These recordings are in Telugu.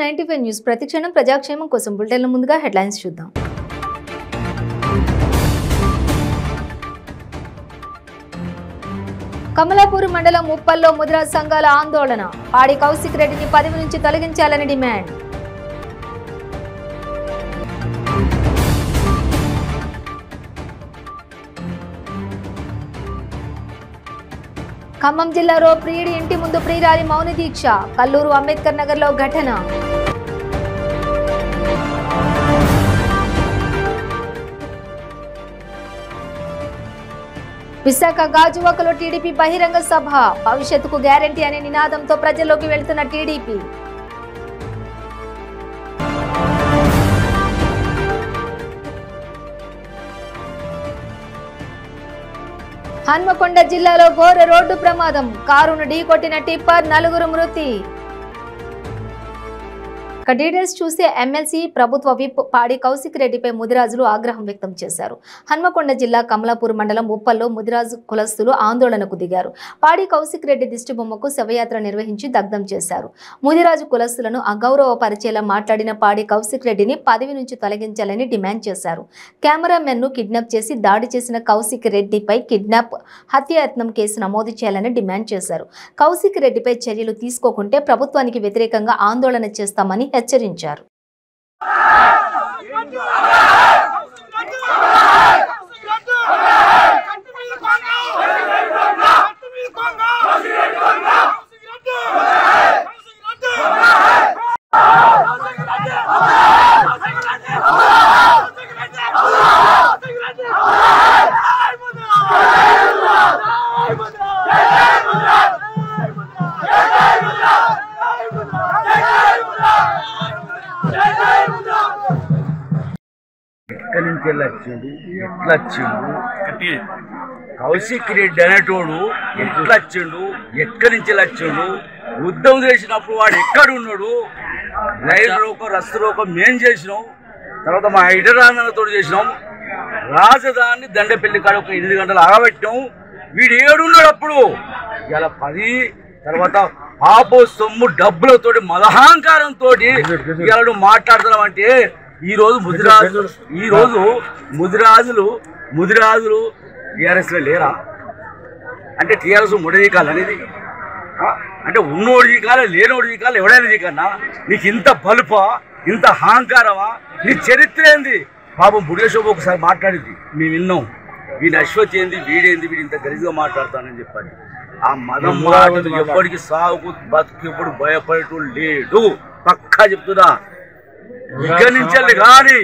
95 న్యూస్ ప్రతిక్షణం ప్రజాక్షేమం కోసం బులెటిన్ల ముందుగా హెడ్లైన్స్ చూద్దాం. కమలాపూర్ మండలం ముప్పల్లో ముదిరాజ్ సంఘాల ఆందోళన. పాడి కౌశిక్ రెడ్డిని పదవి నుంచి తొలగించాలని డిమాండ్. ఖమ్మం జిల్లాలో ప్రియుడి ఇంటి ముందు ప్రియురాలి మౌన దీక్ష. కల్లూరు అంబేద్కర్ నగర్లో ఘటన. విశాఖ గాజువాకలో టీడీపీ బహిరంగ సభ. భవిష్యత్తుకు గ్యారంటీ అనే నినాదంతో ప్రజల్లోకి వెళ్తున్న టీడీపీ. హన్మకొండ జిల్లాలో ఘోర రోడ్డు ప్రమాదం. కారును ఢీకొట్టిన టిప్పర్, 4 మృతి. డీటెయిల్స్ చూసే ఎమ్మెల్సీ ప్రభుత్వ విప్ పాడి కౌశిక్ రెడ్డిపై ముదిరాజులు ఆగ్రహం వ్యక్తం చేశారు. హన్మకొండ జిల్లా కమలాపూర్ మండలం ముప్పల్లో ముదిరాజు కులస్తులు ఆందోళనకు దిగారు. పాడి కౌశిక్ రెడ్డి దిష్టిబొమ్మకు శవయాత్ర నిర్వహించి దగ్ధం చేశారు. ముదిరాజు కులస్తులను అగౌరవపరిచేలా మాట్లాడిన పాడి కౌశిక్ రెడ్డిని పదవి నుంచి తొలగించాలని డిమాండ్ చేశారు. కెమెరామెన్ ను కిడ్నాప్ చేసి దాడి చేసిన కౌశిక్ రెడ్డిపై కిడ్నాప్, హత్యాయత్నం కేసు నమోదు చేయాలని డిమాండ్ చేశారు. కౌశిక్ రెడ్డిపై చర్యలు తీసుకోకుంటే ప్రభుత్వానికి వ్యతిరేకంగా ఆందోళన చేస్తామని హెచ్చరించారు. ఎక్కడి నుంచి వెళ్ళొచ్చిండు, ఎట్లా వచ్చిండు, కౌశిక్ రెడ్డి అనేటోడు ఎట్లా వచ్చిండు, ఎక్కడి నుంచి వచ్చిండు, యుద్ధం చేసినప్పుడు వాడు ఎక్కడున్నాడు, రైలు రోకో రస్తు రోకో మేం చేసినాం, తర్వాత మా హైదరాబాద్తో చేసినాం, రాజధాని దండపల్లి కాడ ఒక 8 గంటలు ఆగబెట్టినాం. వీడు ఏడున్నాడు అప్పుడు. ఇలా 10 తర్వాత పాపో సొమ్ము డబ్బులతోటి మదహంకారంతో ఇలా మాట్లాడుతున్నాం. అంటే ఈరోజు ముదిరాజులు టీఆర్ఎస్లో లేరా? అంటే టీఆర్ఎస్ ముడదీకాలు అనేది అంటే ఉన్నోడు జీకాలా లేనోడు జీకాలా ఎవడైనా జీకన్నా? నీకు ఇంత బలుపా, ఇంత అహంకారమా? నీ చరిత్ర ఏంది? పాపం బుడేశోబు ఒకసారి మాట్లాడింది, మేము విన్నాం. వీడి అశ్వత్ ఏంది, వీడేంది, వీడు ఇంత గరిజిగా మాట్లాడతానని చెప్పండి. ఆ మదం మాటలు ఎప్పటికీ సాగుకు బతుకు ఎప్పుడు భయపడటం లేడు. పక్కా చెప్తున్నా. ఇక్కడి నుంచి కానీ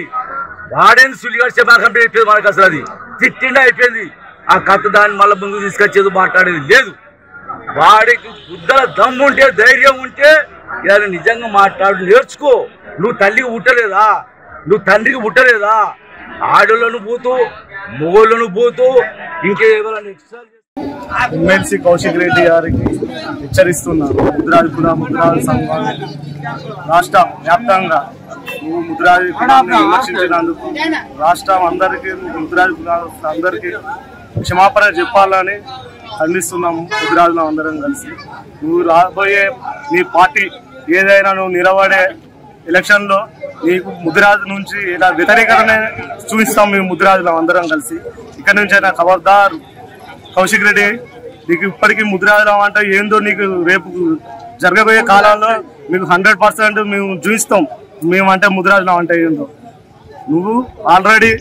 వాడేది సులిగా చెప్పాక అయిపోయింది. మనకు అసలు అది తిట్టిండా అయిపోయింది. ఆ కథ దాన్ని మళ్ళీ ముందుకు తీసుకొచ్చేది మాట్లాడేది లేదు. వాడికి బుద్ధల దమ్ము ఉంటే, ధైర్యం ఉంటే ఇలా నిజంగా మాట్లాడు, నేర్చుకో. నువ్వు తల్లికి పుట్టలేదా? నువ్వు తండ్రికి పుట్టలేదా? ఆడోళ్ళను పోతూ, మొగోళ్ళను పోతూ ఇంకేమైనా ఎమ్మెల్సీ కౌశిక్ రెడ్డి గారికి హెచ్చరిస్తున్నారు. ముద్రాజు సంఘం రాష్ట్ర వ్యాప్తంగా నువ్వు ముద్రాజు కులాన్ని విమర్శించినందుకు రాష్ట్రం అందరికీ, ముద్రాజు అందరికీ క్షమాపణ చెప్పాలని ఖండిస్తున్నాము. ముద్రాజులు అందరం కలిసి నువ్వు రాబోయే నీ పార్టీ ఏదైనా నువ్వు నిలబడే ఎలక్షన్లో నీకు ముద్రాజు నుంచి ఇలా వ్యతిరేకతనే చూపిస్తాం. మేము ముద్రాజులు అందరం కలిసి ఇక్కడి నుంచి అయినా ఖబర్దార్ కౌశిక్ రెడ్డి, నీకు ఇప్పటికీ ముద్రాజులం అంటే ఏందో నీకు రేపు జరగబోయే కాలంలో మీకు 100% మేము చూపిస్తాం. మేమంటే ముద్రాజులం అంటే ఏందో. నువ్వు ఆల్రెడీ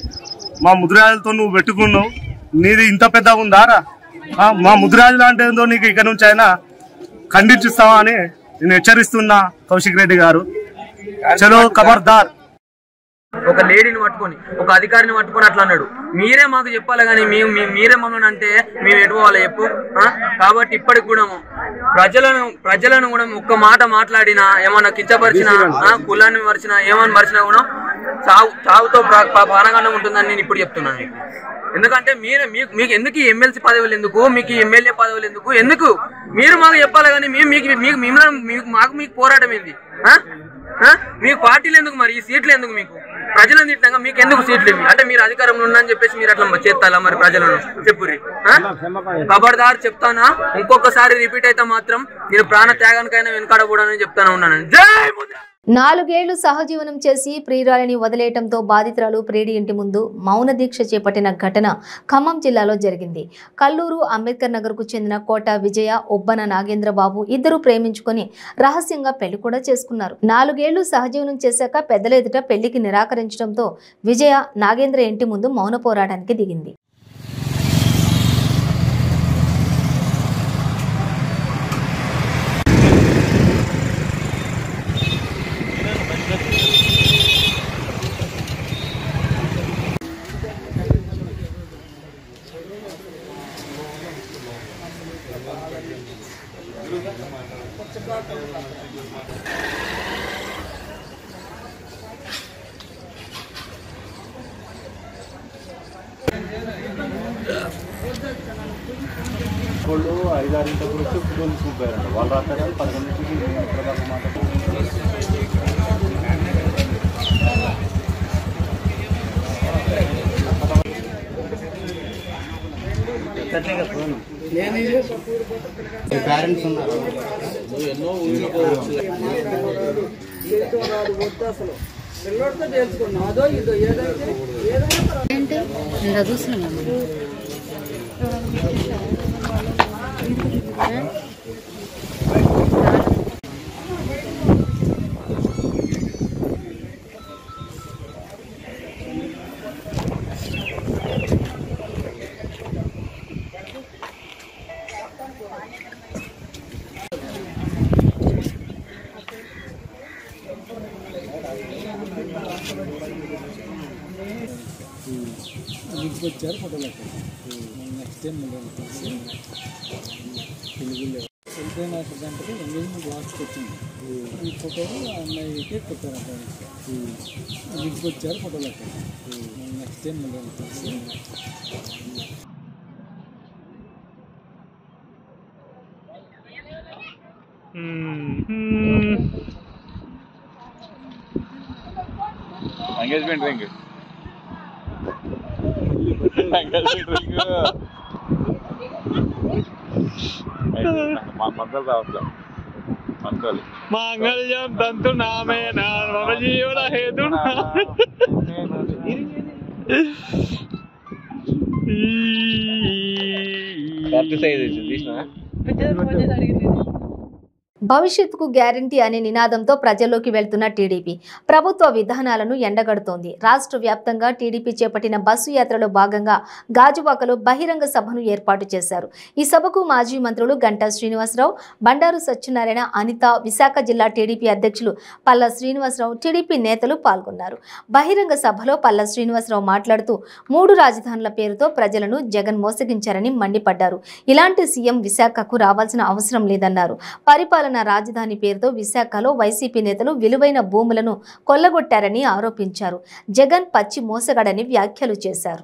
మా ముద్రాజులతో నువ్వు పెట్టుకున్నావు. నీది ఇంత పెద్దగా ఉందారా? మా ముద్రాజులు అంటే ఏందో నీకు ఇక్కడ నుంచి అయినా ఖండించిస్తావా అని నేను హెచ్చరిస్తున్నా. కౌశిక్ రెడ్డి గారు చలో ఖబర్దార్. ఒక లేడీని పట్టుకొని, ఒక అధికారిని పట్టుకొని అట్లా అన్నాడు. మీరే మాకు చెప్పాలి కానీ మీరే మమ్మల్ని అంటే మేము ఎటుపోవాలి చెప్పు? కాబట్టి ఇప్పటికి కూడా ప్రజలను కూడా ఒక్క మాట మాట్లాడినా, ఏమన్నా కించపరిచినా, కులాన్ని మరిచినా, ఏమని మరిచినా కూడా చావుతో ప్రాణగండం ఉంటుందని నేను ఇప్పుడు చెప్తున్నాను మీకు. ఎందుకంటే మీకు ఎందుకు ఈ ఎమ్మెల్సీ పదవులు ఎందుకు, మీకు ఎమ్మెల్యే పదవులు ఎందుకు మీరు మాకు చెప్పాలి కానీ మీకు పోరాటం ఏంది? మీకు పార్టీలు ఎందుకు? మరి ఈ సీట్లు ఎందుకు? మీకు ప్రజలను తిట్టాక మీకు ఎందుకు సీట్లు ఇవి? అంటే మీరు అధికారంలో ఉన్నారని చెప్పేసి మీరు అట్లా చేస్తారా? మరి ప్రజలను చెప్పుర్రి. ఖబర్దార్ చెప్తానా, ఇంకొకసారి రిపీట్ అయితే మాత్రం నేను ప్రాణ త్యాగానికైనా వెనకాడకూడదని చెప్తాను ఉన్నాను. జై 4 ఏళ్లు సహజీవనం చేసి ప్రియురాలిని వదిలేయటంతో బాధితురాలు ప్రియుడి ఇంటి ముందు మౌన దీక్ష చేపట్టిన ఘటన ఖమ్మం జిల్లాలో జరిగింది. కల్లూరు అంబేద్కర్ నగర్కు చెందిన కోట విజయ, ఒబ్బన నాగేంద్రబాబు ఇద్దరు ప్రేమించుకొని రహస్యంగా పెళ్లి కూడా చేసుకున్నారు. 4 ఏళ్లు సహజీవనం చేశాక పెద్దల ఎదుట పెళ్లికి నిరాకరించడంతో విజయ నాగేంద్ర ఇంటి ముందు మౌన పోరాటానికి దిగింది. వాళ్ళు 5-6 గురించి ఫోన్ చూపారంట. వాళ్ళు రాత్రి 11 మాట పేరెంట్స్ ఉన్నారు. ఎన్నో వచ్చారు ఫోటోలు నెక్స్ట్ టైం కలిసి వెళ్ళిపోయిన గంటకి ఎంగేజ్మెంట్ లాస్ట్కి వచ్చింది. ఈ ఫోటోలు అన్నయ్యకి పెట్టారు. ఇంటికి వచ్చారు ఫోటోలు నెక్స్ట్ టైం కలిసి ఎంగేజ్మెంట్ రింగ్ మంగళ్యం తంతు నామేన మమ జీవన హేతునా భవిష్యత్తుకు గ్యారంటీ అనే నినాదంతో ప్రజల్లోకి వెళ్తున్న టీడీపీ ప్రభుత్వ విధానాలను ఎండగడుతోంది. రాష్ట్ర వ్యాప్తంగా టీడీపీ చేపట్టిన బస్సు యాత్రలో భాగంగా గాజువాకలో బహిరంగ సభను ఏర్పాటు చేశారు. ఈ సభకు మాజీ మంత్రులు గంటా శ్రీనివాసరావు, బండారు సత్యనారాయణ, అనిత, విశాఖ జిల్లా టీడీపీ అధ్యక్షులు పల్లా శ్రీనివాసరావు, టీడీపీ నేతలు పాల్గొన్నారు. బహిరంగ సభలో పల్లా శ్రీనివాసరావు మాట్లాడుతూ 3 రాజధానుల పేరుతో ప్రజలను జగన్ మోసగించారని మండిపడ్డారు. ఇలాంటి సీఎం విశాఖకు రావాల్సిన అవసరం లేదన్నారు. పరిపాలన రాజధాని పేరుతో విశాఖలో వైసీపీ నేతలు విలువైన భూములను కొల్లగొట్టారని ఆరోపించారు. జగన్ పచ్చి మోసగాడని వ్యాఖ్యలు చేశారు.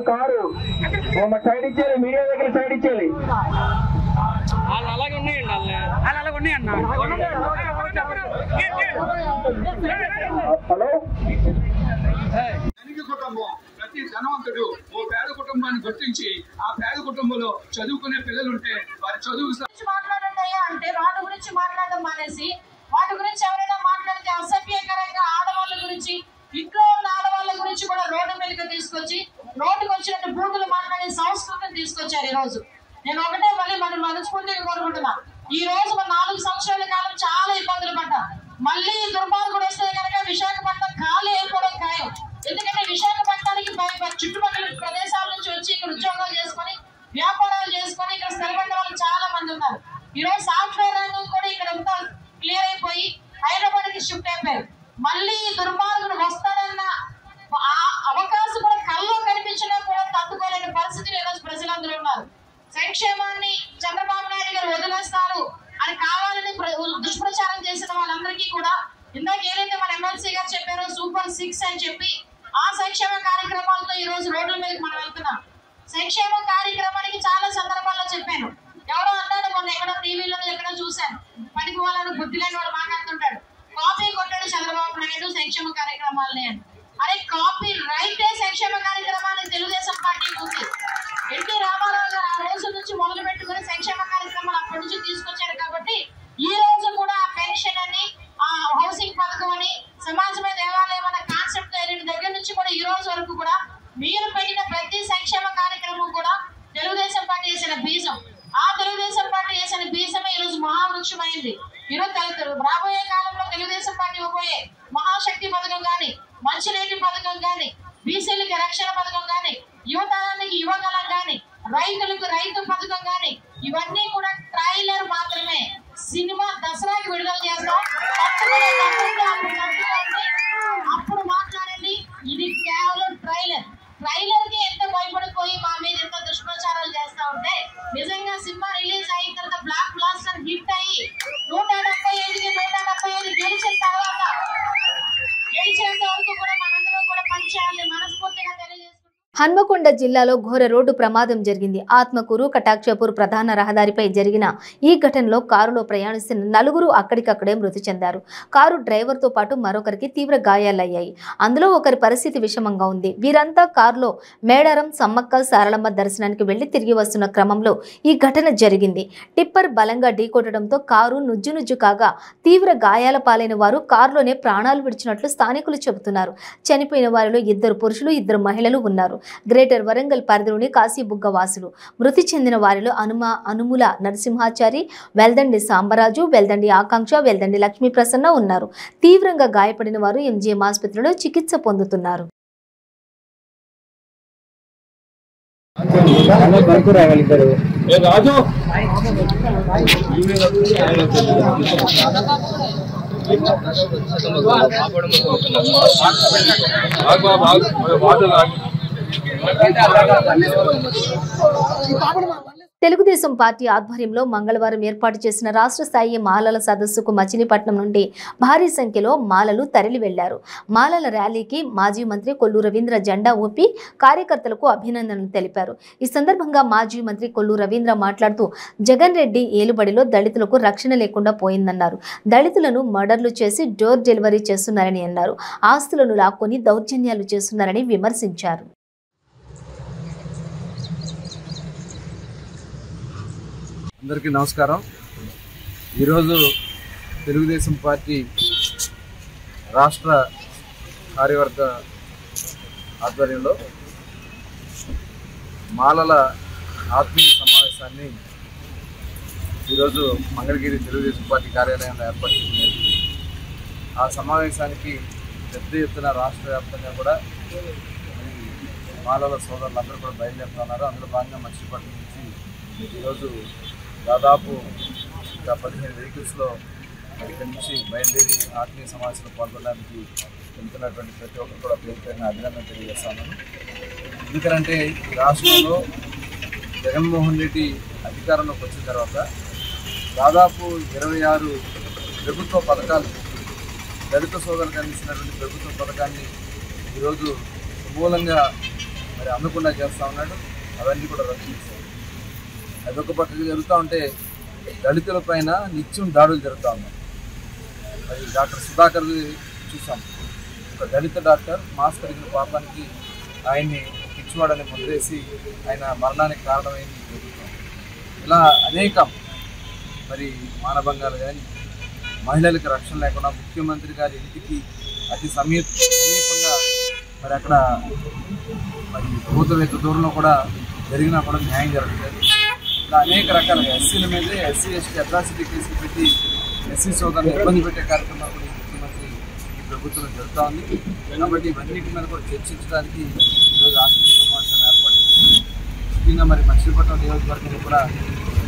కారు సైడ్ ఇచ్చేయాలి, మీడియా దగ్గర సైడ్ ఇచ్చేయాలి. అలాగే ఉన్నాయండి, అలాగే ఉన్నాయన్న. హలో, కుటుంబం ప్రతి ధనవంతుడు ఓ పేద కుటుంబాన్ని గుర్తించి ఆ పేద కుటుంబంలో చదువుకునే పిల్లలుంటే వారి చదువు మాట్లాడండి అయ్యా అంటే వాటి గురించి మాట్లాడడం మానేసి వాటి గురించి ఎవరైనా మాట్లాడితే అసభ్యకరంగా ఆడవాళ్ళ గురించి, ఇంట్లో ఉన్న ఆడవాళ్ళ గురించి కూడా రోడ్డు మీదకి తీసుకొచ్చి రోడ్డుకు వచ్చినట్టు బూతులు మాట్లాడే సంస్కృతిని తీసుకొచ్చారు. ఈ రోజు నేను ఒకటే మళ్ళీ మనం మనస్ఫూర్తిగా కోరుకుంటున్నా, ఈ రోజు మన 4 సంవత్సరాల కాలం చాలా ఇబ్బందులు పడ్డాం. మళ్ళీ దుర్మార్గుడు వస్తే కనుక విశాఖపట్నం ఖాళీ అయిపోవడం ఖాయం. ఎందుకంటే విశాఖపట్నానికి చుట్టుపక్కల ప్రదేశాల నుంచి వచ్చి ఇక్కడ ఉద్యోగాలు చేసుకొని వ్యాపారాలు చేసుకొని ఇక్కడ స్థిరపడిన వాళ్ళు చాలా మంది ఉన్నారు. ఈ రోజు సాఫ్ట్వేర్ రంగం కూడా ఇక్కడ అంతా క్లియర్ అయిపోయి హైదరాబాద్ కి షిఫ్ట్ అయిపోయారు. మళ్ళీ దుర్మార్గుడు వస్తాడన్న అవకాశం కూడా కల్లో కనిపించినా కూడా తట్టుకోలేని పరిస్థితులు ఈ రోజు ప్రజలందరూ ఉన్నారు. సంక్షేమాన్ని చంద్రబాబు నాయుడు గారు వదిలేస్తారు అని కావాలని దుష్ప్రచారం చేసిన వాళ్ళందరికీ కూడా ఇందాక ఏదైతే మన ఎమ్మెల్సీ గారు చెప్పారో సూపర్ 6 అని చెప్పి ఆ సంక్షేమ కార్యక్రమాలతో ఈ రోజు రోడ్ల మీదకి మనం వెళ్తున్నాం. సంక్షేమ కార్యక్రమానికి చాలా సందర్భాల్లో చెప్పాను. ఎవరో అన్నాడు మొన్న ఎక్కడో టీవీలో ఎక్కడో చూశాను, పనికి వాళ్ళని బుద్ధి లేని వాడు మాట్లాడుతుంటాడు, కాపీ కొట్టాడు చంద్రబాబు నాయుడు సంక్షేమ కార్యక్రమాలని అని. అరే కాపీ రైటే సంక్షేమ కార్యక్రమాన్ని తెలుగుదేశం పార్టీ ఉంది. ఎన్టీ రామారావు గారు ఆ రోజు నుంచి మొదలు పెట్టుకుని సంక్షేమ కార్యక్రమాలు అప్పటి నుంచి తీసుకొచ్చారు కాబట్టి ఈ రోజు కూడా ఆ పెన్షన్ అని ఆ హౌసింగ్ పథకం అని సమాజమే దేవాలయం అనే కాన్సెప్ట్ దగ్గర నుంచి కూడా ఈ రోజు వరకు కూడా మీరు పెట్టిన ప్రతి సంక్షేమ కార్యక్రమం కూడా తెలుగుదేశం పార్టీ వేసిన బీజం. ఆ తెలుగుదేశం పార్టీ వేసిన బీజమే ఈ రోజు మహావృక్షమైంది. ఈరోజు రాబోయే కాలంలో తెలుగుదేశం పార్టీ ఇవ్వబోయే మహాశక్తి పథకం కానీ, మంచినీటి పథకం కానీ, బీసీలకి రక్షణ పథకం కానీ, యువతరానికి యువకళం కానీ, రైతులకు రైతు పథకం కానీ, ఇవన్నీ కూడా ట్రైలర్ మాత్రమే. సినిమా దసరాకి విడుదల చేస్తాం, అప్పుడు మాట్లాడండి. ఇది కేవలం ట్రైలర్. ట్రైలర్ కి ఎంత భయపడిపోయి మా మీద ఎంత దుష్ప్రచారాలు చేస్తా ఉంటే నిజంగా సినిమా రిలీజ్ అయిన తర్వాత బ్లాక్ బ్లాస్టర్ హిట్ అయ్యి 175కి 175 గెలిచిన తర్వాత గెలిచేంత వరకు కూడా మనందరం కూడా పనిచేయాలని మనస్ఫూర్తిగా తెలియజేస్తున్నాం. హన్మకొండ జిల్లాలో ఘోర రోడ్డు ప్రమాదం జరిగింది. ఆత్మకూరు కటాక్షపూర్ ప్రధాన రహదారిపై జరిగిన ఈ ఘటనలో కారులో ప్రయాణిస్తున్న 4 అక్కడికక్కడే మృతి చెందారు. కారు డ్రైవర్తో పాటు మరొకరికి తీవ్ర గాయాలయ్యాయి. అందులో ఒకరి పరిస్థితి విషమంగా ఉంది. వీరంతా కారులో మేడారం సమ్మక్క సారలమ్మ దర్శనానికి వెళ్లి తిరిగి వస్తున్న క్రమంలో ఈ ఘటన జరిగింది. టిప్పర్ బలంగా ఢీకొట్టడంతో కారు నుజ్జునుజ్జు కాగా తీవ్ర గాయాల పాలైన వారు కారులోనే ప్రాణాలు విడిచినట్లు స్థానికులు చెబుతున్నారు. చనిపోయిన వారిలో 2 పురుషులు 2 మహిళలు ఉన్నారు. గ్రేటర్ వరంగల్ పరిధిలోని కాశీబుగ్గ వాసులు. మృతి చెందిన వారిలో అనుముల నరసింహాచారి, వెల్దండి సాంబరాజు, వెల్దండి ఆకాంక్ష, వెల్దండి లక్ష్మీ ప్రసన్న ఉన్నారు. తీవ్రంగా గాయపడిన వారు ఎంజీఎం ఆసుపత్రిలో చికిత్స పొందుతున్నారు. తెలుగుదేశం పార్టీ ఆధ్వర్యంలో మంగళవారం ఏర్పాటు చేసిన రాష్ట్ర స్థాయి మాలల సదస్సుకు మచిలీపట్నం నుండి భారీ సంఖ్యలో మాలలు తరలి వెళ్లారు. మాలల ర్యాలీకి మాజీ మంత్రి కొల్లు రవీంద్ర జెండా ఊపి కార్యకర్తలకు అభినందనలు తెలిపారు. ఈ సందర్భంగా మాజీ మంత్రి కొల్లు రవీంద్ర మాట్లాడుతూ జగన్ రెడ్డి ఏలుబడిలో దళితులకు రక్షణ లేకుండా పోయిందన్నారు. దళితులను మర్డర్లు చేసి డోర్ డెలివరీ చేస్తున్నారని అన్నారు. ఆస్తులను లాక్కొని దౌర్జన్యాలు చేస్తున్నారని విమర్శించారు. అందరికీ నమస్కారం. ఈరోజు తెలుగుదేశం పార్టీ రాష్ట్ర కార్యవర్గ ఆధ్వర్యంలో మాలల ఆత్మీయ సమావేశాన్ని ఈరోజు మంగళగిరి తెలుగుదేశం పార్టీ కార్యాలయంలో ఏర్పాటు చేసింది. ఆ సమావేశానికి పెద్ద ఎత్తున రాష్ట్ర వ్యాప్తంగా కూడా మాలల సోదరులందరూ కూడా బయలుదేరుతున్నారు. అందులో భాగంగా మచిలీపట్నం నుంచి ఈరోజు దాదాపు 15 వెహికల్స్లో ఇక్కడి నుంచి బయలుదేరి ఆత్మీయ సమావేశంలో పాల్గొనడానికి వెళ్తున్నటువంటి ప్రతి ఒక్కరు కూడా పేరుపైన అభినందన తెలియజేస్తాను. ఎందుకంటే ఈ రాష్ట్రంలో జగన్మోహన్ రెడ్డి అధికారంలోకి వచ్చిన తర్వాత దాదాపు 26 ప్రభుత్వ పథకాలు దళిత సోదరులకు అందించినటువంటి ప్రభుత్వ పథకాన్ని ఈరోజు సమూలంగా మరి అందకుండా చేస్తూ ఉన్నాడు. అవన్నీ కూడా రద్దు చేశారు. అదొక పక్కకి జరుగుతూ ఉంటే దళితుల పైన నిత్యం దాడులు జరుగుతూ ఉన్నాయి. అది డాక్టర్ సుధాకర్ చూసాం. ఒక దళిత డాక్టర్ మాస్క్ కడిగిన పాపానికి ఆయన్ని పిచ్చివాడని ముద్రేసి ఆయన మరణానికి కారణమైంది ప్రభుత్వం. ఇలా అనేకం మరి మానభంగాలు కానీ, మహిళలకు రక్షణ లేకుండా ముఖ్యమంత్రి గారి ఇంటికి అతి సమీపంగా మరి అక్కడ మరి భూతవేత్త దూరంలో కూడా జరిగినా కూడా న్యాయం జరగలేదు. ఇలా అనేక రకాలుగా ఎస్సీల మీదే ఎస్సీ ఎస్టీ అట్రాసిటీ కేసులు పెట్టి ఎస్సీ సోదరులను ఇబ్బంది పెట్టే కార్యక్రమాలు కూడా ముఖ్యమంత్రి ఈ ప్రభుత్వం జరుగుతూ ఉంది. కాబట్టి ఇవన్నిటి మీద కూడా చర్చించడానికి ఈరోజు ఆత్మీయ సమావేశాన్ని ఏర్పాటు చేసింది. ముఖ్యంగా మరి మచిలీపట్నం నియోజకవర్గంలో కూడా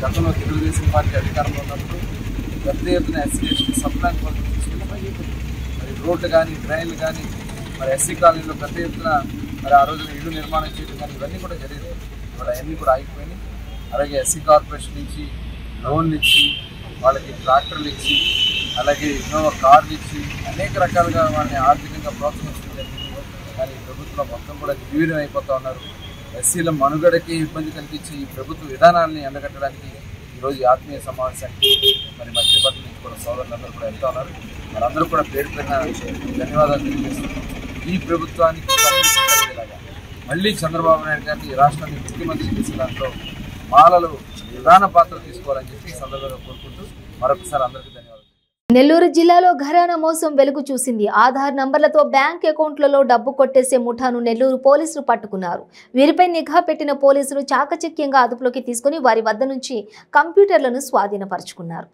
గతంలో తెలుగుదేశం పార్టీ అధికారంలో ఉన్నప్పుడు పెద్ద ఎత్తున ఎస్సీ ఎస్టీ సప్లాన్ కోసం తీసుకెళ్ళి మరి రోడ్లు కానీ, డ్రైన్లు కానీ, మరి ఎస్సీ కాలనీలో పెద్ద ఎత్తున మరి ఆ రోజున ఇల్లు నిర్మాణం చేయడం కానీ ఇవన్నీ కూడా జరిగింది. ఇవాళ అన్నీ కూడా ఆగిపోయినాయి. అలాగే ఎస్సీ కార్పొరేషన్ నుంచి లోన్లు ఇచ్చి వాళ్ళకి ట్రాక్టర్లు ఇచ్చి అలాగే ఇన్నోవా కార్లు ఇచ్చి అనేక రకాలుగా వాళ్ళని ఆర్థికంగా ప్రోత్సహించడం జరిగింది. కానీ ప్రభుత్వం మొత్తం కూడా నిర్వీర్యం అయిపోతూ ఉన్నారు. ఎస్సీల మనుగడకి ఇబ్బంది కలిగించి ఈ ప్రభుత్వ విధానాన్ని ఎండగట్టడానికి ఈరోజు ఆత్మీయ సమావేశానికి మరి మచిలీపట్నం నుంచి కూడా సోదరులందరూ కూడా వెళ్తూ ఉన్నారు. వారందరూ కూడా పేరు పేరున ధన్యవాదాలు తెలియజేస్తున్నారు. ఈ ప్రభుత్వానికి కలిగేలాగా మళ్ళీ చంద్రబాబు నాయుడు గారిని ఈ రాష్ట్రాన్ని ముఖ్యమంత్రి చేసే దాంట్లో మాలలు ప్రధాన పాత్ర తీసుకోవాలని చెప్పి సందర్భంగా కోరుకుంటూ మరొకసారి అందరికీ ధన్యవాదాలు. నెల్లూరు జిల్లాలో ఘరానా మోసం వెలుగు చూసింది. ఆధార్ నంబర్లతో బ్యాంక్ అకౌంట్లలో డబ్బు కొట్టేసే ముఠాను నెల్లూరు పోలీసులు పట్టుకున్నారు. వీరిపై నిఘా పెట్టిన పోలీసులు చాకచక్యంగా అదుపులోకి తీసుకుని వారి వద్ద నుంచి కంప్యూటర్లను స్వాధీనపరుచుకున్నారు.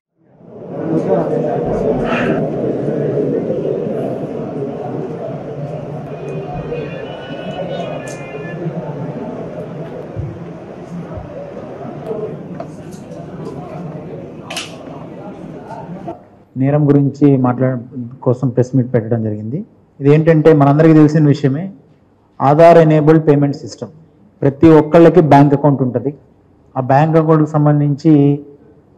నేరం గురించి కోసం ప్రెస్ మీట్ పెట్టడం జరిగింది. ఇదేంటంటే మనందరికీ తెలిసిన విషయమే, ఆధార్ ఎనేబుల్డ్ పేమెంట్ సిస్టమ్. ప్రతి ఒక్కళ్ళకి బ్యాంక్ అకౌంట్ ఉంటుంది. ఆ బ్యాంక్ అకౌంట్కి సంబంధించి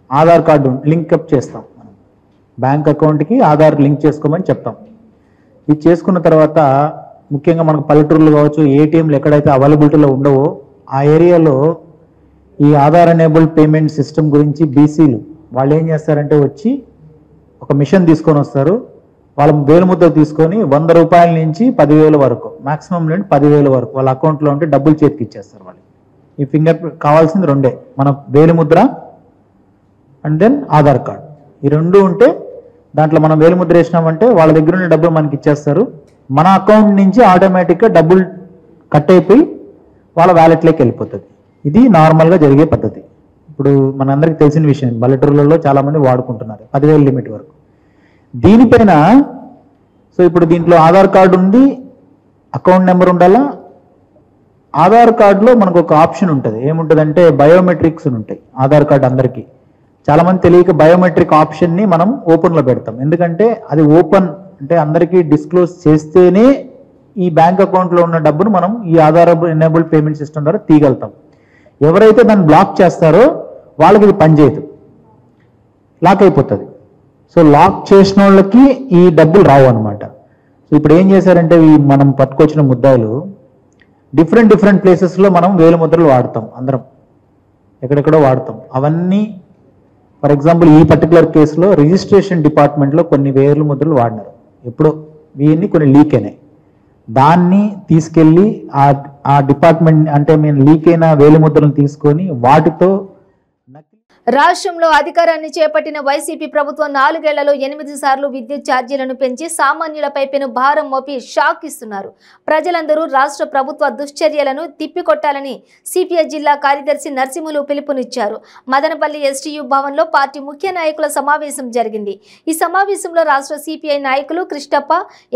ఆధార్ కార్డు లింకప్ చేస్తాం. మనం బ్యాంక్ అకౌంట్కి ఆధార్ లింక్ చేసుకోమని చెప్తాం. ఇది చేసుకున్న తర్వాత ముఖ్యంగా మనకు పల్లెటూరులు కావచ్చు, ఏటీఎంలు ఎక్కడైతే అవైలబిలిటీలో ఉండవో ఆ ఏరియాలో ఈ ఆధార్ ఎనేబుల్డ్ పేమెంట్ సిస్టమ్ గురించి బీసీలు వాళ్ళు ఏం చేస్తారంటే వచ్చి ఒక మిషన్ తీసుకొని వస్తారు. వాళ్ళ వేలుముద్ర తీసుకొని 100 రూపాయల నుంచి 10,000 వరకు, మాక్సిమం నుండి 10,000 వరకు వాళ్ళ అకౌంట్లో ఉంటే డబ్బులు చేతికి ఇచ్చేస్తారు వాళ్ళు. ఈ ఫింగర్ కావాల్సింది రెండే, మన వేలుముద్ర అండ్ దెన్ ఆధార్ కార్డ్. ఈ రెండు ఉంటే దాంట్లో మనం వేలుముద్ర వేసినామంటే వాళ్ళ దగ్గర ఉన్న డబ్బులు మనకి ఇచ్చేస్తారు. మన అకౌంట్ నుంచి ఆటోమేటిక్గా డబ్బులు కట్ అయిపోయి వాళ్ళ వ్యాలెట్లోకి వెళ్ళిపోతుంది. ఇది నార్మల్గా జరిగే పద్ధతి. ఇప్పుడు మనందరికీ తెలిసిన విషయం, పల్లెటూరులలో చాలామంది వాడుకుంటున్నారు 10,000 లిమిట్ వరకు. దీనిపైన సో ఇప్పుడు దీంట్లో ఆధార్ కార్డు ఉంది, అకౌంట్ నెంబర్ ఉండాలా. ఆధార్ కార్డులో మనకు ఒక ఆప్షన్ ఉంటుంది. ఏముంటుందంటే బయోమెట్రిక్స్ ఉంటాయి ఆధార్ కార్డు అందరికీ. చాలామంది తెలియక బయోమెట్రిక్ ఆప్షన్ని మనం ఓపెన్లో పెడతాం. ఎందుకంటే అది ఓపెన్ అంటే అందరికీ డిస్క్లోజ్ చేస్తేనే ఈ బ్యాంక్ అకౌంట్లో ఉన్న డబ్బును మనం ఈ ఆధార్ ఎనేబుల్డ్ పేమెంట్ సిస్టమ్ ద్వారా తీయగలుగుతాం. ఎవరైతే దాన్ని బ్లాక్ చేస్తారో వాళ్ళకి ఇది పనిచేయదు, లాక్ అయిపోతుంది. సో లాక్ చేసిన వాళ్ళకి ఈ డబ్బులు రావు అనమాట. సో ఇప్పుడు ఏం చేశారంటే ఈ మనం పట్టుకొచ్చిన ముద్దాయిలు డిఫరెంట్ ప్లేసెస్లో మనం వేలుముద్రలు వాడతాం, అందరం ఎక్కడెక్కడో వాడతాం. అవన్నీ ఫర్ ఎగ్జాంపుల్ ఈ పర్టికులర్ కేసులో రిజిస్ట్రేషన్ డిపార్ట్మెంట్లో కొన్ని వేలుముద్రలు వాడినారు. ఎప్పుడో ఇవన్నీ కొన్ని లీక్ అయినాయి. దాన్ని తీసుకెళ్ళి ఆ డిపార్ట్మెంట్ అంటే మేము లీక్ అయిన వేలిముద్రలను తీసుకొని వాటితో రాష్ట్రంలో అధికారాన్ని చేపట్టిన వైసీపీ ప్రభుత్వం 4 ఏళ్లలో 8 సార్లు విద్యుత్ ఛార్జీలను పెంచి సామాన్యులపై పెను భారం మోపి షాక్ ఇస్తున్నారు. ప్రజలందరూ రాష్ట్ర ప్రభుత్వ దుశ్చర్యలను తిప్పికొట్టాలని సిపిఐ జిల్లా కార్యదర్శి నరసింహులు పిలుపునిచ్చారు. మదనపల్లి ఎస్టీయూ భవన్లో పార్టీ ముఖ్య నాయకుల సమావేశం జరిగింది. ఈ సమావేశంలో రాష్ట్ర సిపిఐ నాయకులు కృష్ణప్ప,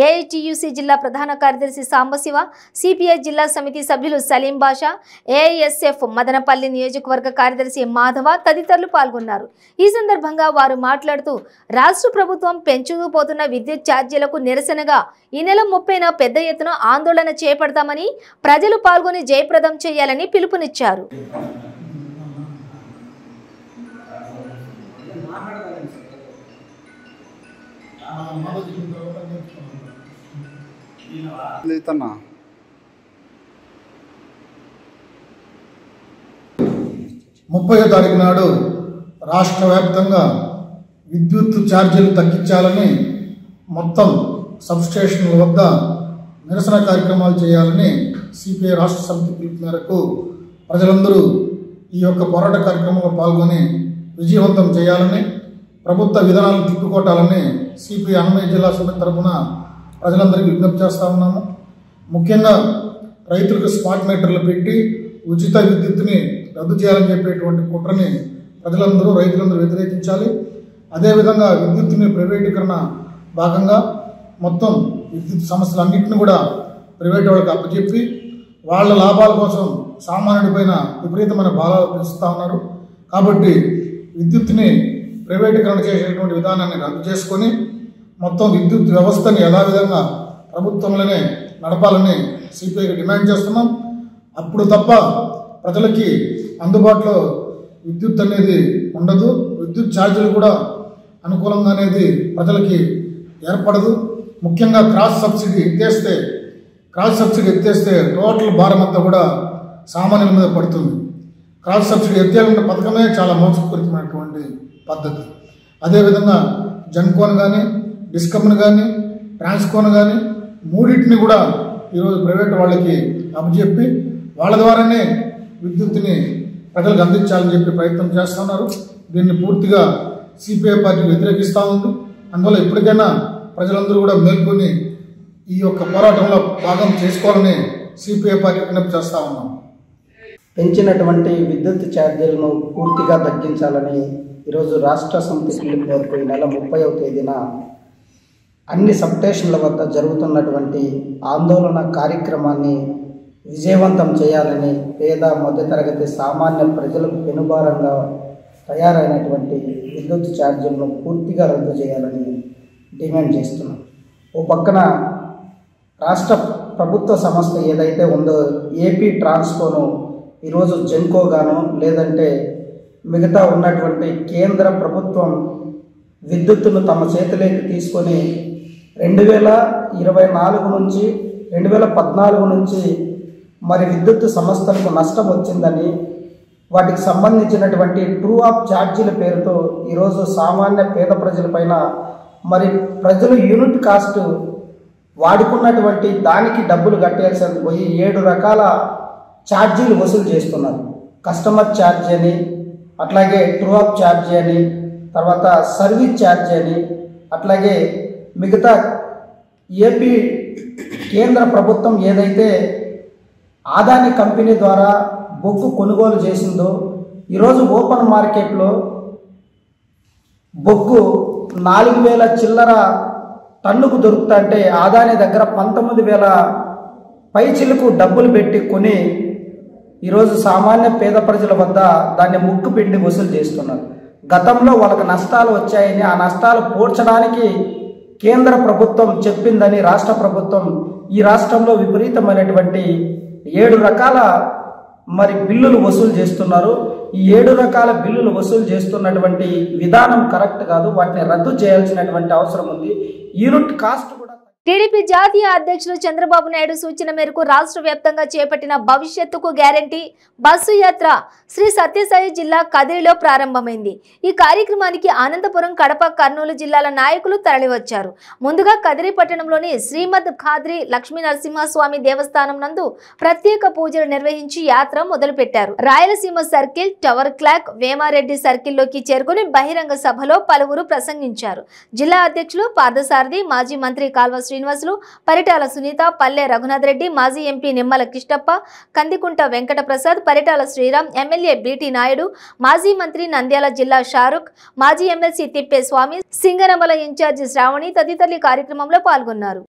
ఏఐటియుసి జిల్లా ప్రధాన కార్యదర్శి సాంబశివ, సిపిఐ జిల్లా సమితి సభ్యులు సలీం బాషా, ఏఐఎస్ఎఫ్ మదనపల్లి నియోజకవర్గ కార్యదర్శి మాధవ తదితరులు పాల్గొన్నారు. ఈ సందర్భంగా వారు మాట్లాడుతూ రాష్ట్ర ప్రభుత్వం పెంచుకుపోతున్న విద్యుత్ ఛార్జీలకు నిరసనగా ఈ నెల 30న పెద్ద ఎత్తున ఆందోళన చేపడతామని ప్రజలు పాల్గొని జయప్రదం చేయాలని పిలుపునిచ్చారు. ముప్పైవ తారీఖు నాడు రాష్ట్ర వ్యాప్తంగా విద్యుత్ ఛార్జీలు తగ్గించాలని మొత్తం సబ్స్టేషన్ల వద్ద నిరసన కార్యక్రమాలు చేయాలని సిపిఐ రాష్ట్ర సమితి పిలుపు మేరకు ప్రజలందరూ ఈ యొక్క పోరాట కార్యక్రమంలో పాల్గొని విజయవంతం చేయాలని, ప్రభుత్వ విధానాలను తిప్పికొట్టాలని సిపిఐ అన్నమయ్య జిల్లా సమితి తరఫున ప్రజలందరికీ విజ్ఞప్తి చేస్తూ ఉన్నాము. ముఖ్యంగా రైతులకు స్మార్ట్ మీటర్లు పెట్టి ఉచిత విద్యుత్తుని రద్దు చేయాలని చెప్పేటువంటి కుట్రని రైతులందరూ వ్యతిరేకించాలి. అదేవిధంగా విద్యుత్తుని ప్రైవేటీకరణ భాగంగా మొత్తం విద్యుత్ సంస్థలన్నింటినీ కూడా ప్రైవేట్ వాళ్ళకి అప్పచెప్పి వాళ్ళ లాభాల కోసం సామాన్యుడిపైన విపరీతమైన భారాలు పెంచుతూ ఉన్నారు. కాబట్టి విద్యుత్తుని ప్రైవేటీకరణ చేసేటువంటి విధానాన్ని రద్దు చేసుకొని మొత్తం విద్యుత్ వ్యవస్థని యథావిధంగా ప్రభుత్వంలోనే నడపాలని సిపిఐకి డిమాండ్ చేస్తున్నాం. అప్పుడు తప్ప ప్రజలకి అందుబాటులో విద్యుత్ అనేది ఉండదు. విద్యుత్ ఛార్జీలు కూడా అనుకూలంగా అనేది ప్రజలకి ఏర్పడదు. ముఖ్యంగా క్రాస్ సబ్సిడీ ఎత్తేస్తే టోటల్ భారం అంతా కూడా సామాన్యుల మీద పడుతుంది. క్రాస్ సబ్సిడీ ఎత్తేయాలన్న పథకమే చాలా మోసపూరితమైనటువంటి పద్ధతి. అదేవిధంగా జన్కోన్ కానీ, డిస్కమ్ని కానీ, ట్రాన్స్కోన్ కానీ మూడింటిని కూడా ఈరోజు ప్రైవేట్ వాళ్ళకి అప్పచెప్పి వాళ్ళ ద్వారానే విద్యుత్తుని ప్రజలకు అందించాలని చెప్పి ప్రయత్నం చేస్తున్నారు. దీన్ని పూర్తిగా సిపిఐ పార్టీ వ్యతిరేకిస్తూ ఉంది. అందువల్ల ఇప్పటికైనా ప్రజలందరూ కూడా మేల్కొని ఈ యొక్క పోరాటంలో భాగం చేసుకోవాలని సిపిఐ పార్టీ విజ్ఞప్తి చేస్తూ ఉన్నాం. పెంచినటువంటి విద్యుత్ ఛార్జీలను పూర్తిగా తగ్గించాలని ఈరోజు రాష్ట్ర సమితి పిలుపు మేరకు ఈ నెల 30వ తేదీన అన్ని సబ్స్టేషన్ల వద్ద జరుగుతున్నటువంటి ఆందోళన కార్యక్రమాన్ని విజయవంతం చేయాలని, పేద మధ్యతరగతి సామాన్య ప్రజలకు పెనుభారంగా తయారైనటువంటి విద్యుత్ ఛార్జీలను పూర్తిగా రద్దు చేయాలని డిమాండ్ చేస్తున్నాం. ఓ పక్కన రాష్ట్ర ప్రభుత్వ సంస్థ ఏదైతే ఉందో ఏపీ ట్రాన్స్కోను ఈరోజు జెన్కోగాను లేదంటే మిగతా ఉన్నటువంటి కేంద్ర ప్రభుత్వం విద్యుత్తును తమ చేతిలోకి తీసుకొని 2024 నుంచి 2014 నుంచి మరి విద్యుత్ సంస్థలకు నష్టం వచ్చిందని, వాటికి సంబంధించినటువంటి ట్రూ ఆఫ్ ఛార్జీల పేరుతో ఈరోజు సామాన్య పేద ప్రజలపైన మరి ప్రజలు యూనిట్ కాస్ట్ వాడుకున్నటువంటి దానికి డబ్బులు కట్టేయాల్సి పోయి 7 రకాల ఛార్జీలు వసూలు చేస్తున్నారు. కస్టమర్ ఛార్జ్ అని, అట్లాగే ట్రూ ఆఫ్ ఛార్జీ అని, తర్వాత సర్వీస్ ఛార్జ్ అని, అట్లాగే మిగతా ఏపీ కేంద్ర ప్రభుత్వం ఏదైతే ఆదాని కంపెనీ ద్వారా బొగ్గు కొనుగోలు చేసిందో ఈరోజు ఓపెన్ మార్కెట్లో బొగ్గు 4,000 చిల్లర టన్నుకు దొరుకుతుంటే ఆదాని దగ్గర 19,000 పైచిలకు డబ్బులు పెట్టి కొని ఈరోజు సామాన్య పేద ప్రజల వద్ద దాన్ని ముక్కు పిండి వసూలు చేస్తున్నారు. గతంలో వాళ్ళకి నష్టాలు వచ్చాయని ఆ నష్టాలు పూడ్చడానికి కేంద్ర ప్రభుత్వం చెప్పిందని రాష్ట్ర ప్రభుత్వం ఈ రాష్ట్రంలో విపరీతమైనటువంటి 7 రకాల మరి బిల్లులు వసూలు చేస్తున్నారు. ఈ 7 రకాల బిల్లులు వసూలు చేస్తున్నటువంటి విధానం కరెక్ట్ కాదు. వాటిని రద్దు చేయాల్సినటువంటి అవసరం ఉంది. యూనిట్ కాస్ట్ కూడా టీడీపీ జాతీయ అధ్యక్షులు చంద్రబాబు నాయుడు సూచన మేరకు రాష్ట్ర వ్యాప్తంగా చేపట్టిన భవిష్యత్తుకు గ్యారంటీ బస్సు యాత్ర శ్రీ సత్యసాయి జిల్లా కదిరిలో ప్రారంభమైంది. ఈ కార్యక్రమానికి అనంతపురం, కడప, కర్నూలు జిల్లాల నాయకులు తరలివచ్చారు. ముందుగా కదిరి పట్టణంలోని శ్రీమద్ ఖాద్రి లక్ష్మీ నరసింహస్వామి దేవస్థానం నందు ప్రత్యేక పూజలు నిర్వహించి యాత్ర మొదలుపెట్టారు. Rayalaseema circle, tower clock, Vemareddy సర్కిల్లోకి చేరుకుని బహిరంగ సభలో పలువురు ప్రసంగించారు. జిల్లా అధ్యక్షులు పార్థసారథి, మాజీ మంత్రి కాల్వ శ్రీనివాసులు, పరిటాల సునీత, పల్లె రఘునాథ్ రెడ్డి, మాజీ MP Nimmala Kishtappa, Kandikunta Venkata Prasad, Paritala Sriram, MLA BT Naidu, మాజీ మంత్రి నంద్యాల జిల్లా షారుఖ్, మాజీ ఎమ్మెల్సీ తిప్పేస్వామి, సింగనమల ఇన్ఛార్జి శ్రావణి తదితరులు కార్యక్రమంలో పాల్గొన్నారు.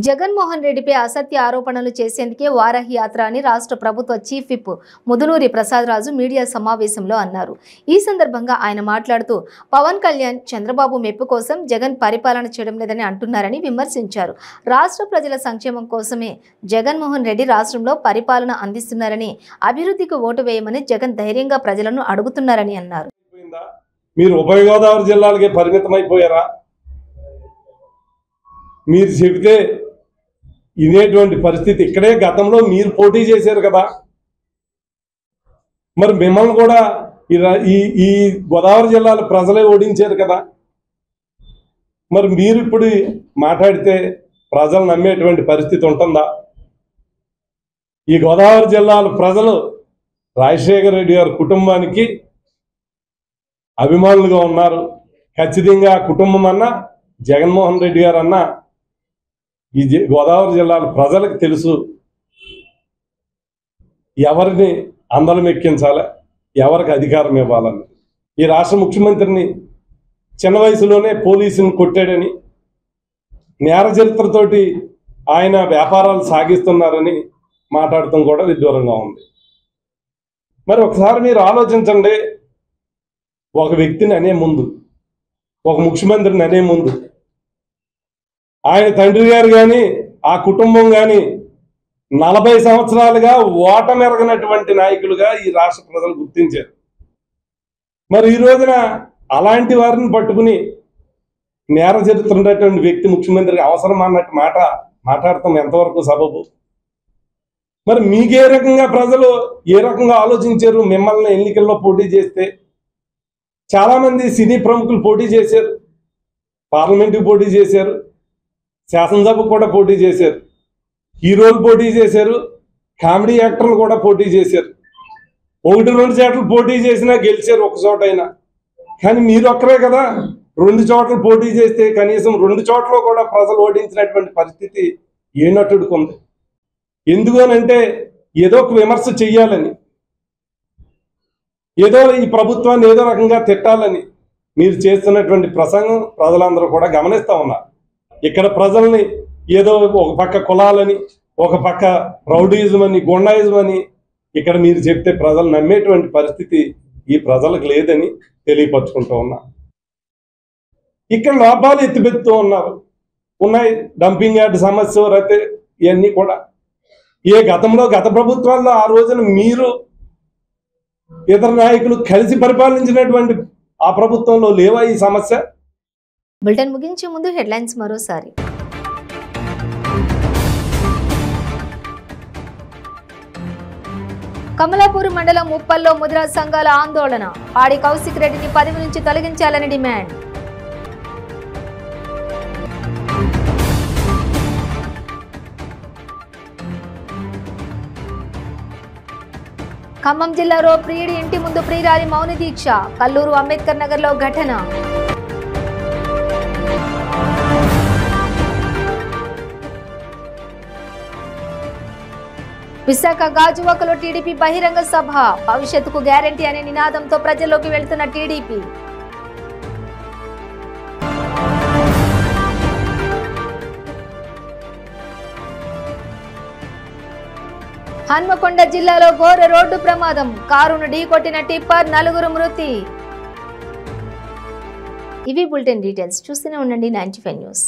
జగన్మోహన్ రెడ్డిపై అసత్య ఆరోపణలు చేసేందుకే వారాహి యాత్ర అని రాష్ట్ర ప్రభుత్వ చీఫ్ విప్ ముదునూరి ప్రసాద్ రాజు మీడియా సమావేశంలో అన్నారు. ఈ సందర్భంగా ఆయన మాట్లాడుతూ పవన్ కళ్యాణ్ చంద్రబాబు మెప్పు కోసం జగన్ పరిపాలన చేయడం లేదని అంటున్నారని విమర్శించారు. రాష్ట్ర ప్రజల సంక్షేమం కోసమే జగన్మోహన్ రెడ్డి రాష్ట్రంలో పరిపాలన అందిస్తున్నారని, అభివృద్ధికి ఓటు వేయమని జగన్ ధైర్యంగా ప్రజలను అడుగుతున్నారని అన్నారు. మీరు ఉభయ గోదావరి జిల్లాలకే పరిమితమైపోయారా? మీరు చెబితే ఇదేటువంటి పరిస్థితి. ఇక్కడే గతంలో మీరు పోటీ చేశారు కదా, మరి మిమ్మల్ని కూడా ఈ గోదావరి జిల్లాల ప్రజలే ఓడించారు కదా. మరి మీరు ఇప్పుడు మాట్లాడితే ప్రజలు నమ్మేటువంటి పరిస్థితి ఉంటుందా? ఈ గోదావరి జిల్లాల ప్రజలు రాజశేఖర రెడ్డి గారి కుటుంబానికి అభిమానులుగా ఉన్నారు. ఖచ్చితంగా కుటుంబం అన్నా జగన్మోహన్ రెడ్డి గారు అన్నా ఈ గోదావరి జిల్లాల ప్రజలకు తెలుసు ఎవరిని అందలం ఎక్కించాలి, ఎవరికి అధికారం ఇవ్వాలని. ఈ రాష్ట్ర ముఖ్యమంత్రిని చిన్న వయసులోనే పోలీసుని కొట్టాడని, నేర చరిత్రతోటి ఆయన వ్యాపారాలు సాగిస్తున్నారని మాట్లాడటం కూడా విడ్డూరంగా ఉంది. మరి ఒకసారి మీరు ఆలోచించండి. ఒక వ్యక్తిని అనే ముందు, ఒక ముఖ్యమంత్రిని అనే ముందు ఆయన తండ్రి గారు కానీ ఆ కుటుంబం కానీ 40 సంవత్సరాలుగా ఓటమెరగనటువంటి నాయకులుగా ఈ రాష్ట్ర ప్రజలు గుర్తించారు. మరి ఈ రోజున అలాంటి వారిని పట్టుకుని నేర చరిత్ర ఉన్నటువంటి వ్యక్తి ముఖ్యమంత్రికి అవసరం అన్నట్టు మాట్లాడతాం ఎంతవరకు సబబు? మరి మీకే రకంగా ప్రజలు ఏ రకంగా ఆలోచించారు? మిమ్మల్ని ఎన్నికల్లో పోటీ చేస్తే చాలామంది సినీ ప్రముఖులు పోటీ చేశారు, పార్లమెంటుకి పోటీ చేశారు, శాసనసభకు కూడా పోటీ చేశారు, హీరోలు పోటీ చేశారు, కామెడీ యాక్టర్లు కూడా పోటీ చేశారు. 1-2 చోట్ల పోటీ చేసినా గెలిచారు ఒక చోటైనా. కానీ మీరు ఒక్కరే కదా 2 చోట్ల పోటీ చేస్తే కనీసం 2 చోట్ల కూడా ప్రజలు ఓడించినటువంటి పరిస్థితి ఏ నటుడికి ఉంది? ఎందుకనంటే ఏదో ఒక విమర్శ చెయ్యాలని, ఏదో ఈ ప్రభుత్వాన్ని ఏదో రకంగా తిట్టాలని మీరు చేస్తున్నటువంటి ప్రసంగం ప్రజలందరూ కూడా గమనిస్తూ ఉన్నారు. ఇక్కడ ప్రజల్ని ఏదో ఒక పక్క కులాలని, ఒక పక్క రౌడీయిజం అని, గుండాయిజం అని ఇక్కడ మీరు చెప్తే ప్రజలు నమ్మేటువంటి పరిస్థితి ఈ ప్రజలకు లేదని తెలియపరుచుకుంటూ ఉన్నా. ఇక్కడ లోపాలు ఎత్తిపెడుతూ ఉన్నాయి. డంపింగ్ యార్డ్ సమస్య అయితే ఇవన్నీ కూడా గత ప్రభుత్వాల్లో ఆ రోజున మీరు ఇతర నాయకులు కలిసి పరిపాలించినటువంటి ఆ ప్రభుత్వంలో లేవా ఈ సమస్య? బులెటిన్ ముగించే ముందు హెడ్లైన్స్ మరోసారి. కమలాపూర్ మండలం ఉప్పల్లో ముదిరాజ్ సంఘాల ఆందోళన. పాడి కౌశిక్ రెడ్డిని పదవి నుంచి తొలగించాలని డిమాండ్. ఖమ్మం జిల్లాలో ప్రియుడి ఇంటి ముందు ప్రియురాలి మౌన దీక్ష. కల్లూరు అంబేద్కర్ నగర్లో ఘటన. విశాఖ గాజువాకలో టీడీపీ బహిరంగ సభ. భవిష్యత్తుకు గ్యారంటీ అనే నినాదంతో ప్రజల్లోకి వెళ్తున్న టీడీపీ. హన్మకొండ జిల్లాలో ఘోర రోడ్డు ప్రమాదం. కారును ఢీకొట్టిన టిప్పర్, 4 మృతి. ఇవి బులెటిన్ డీటెయిల్స్. చూస్తూనే ఉండండి 95 న్యూస్.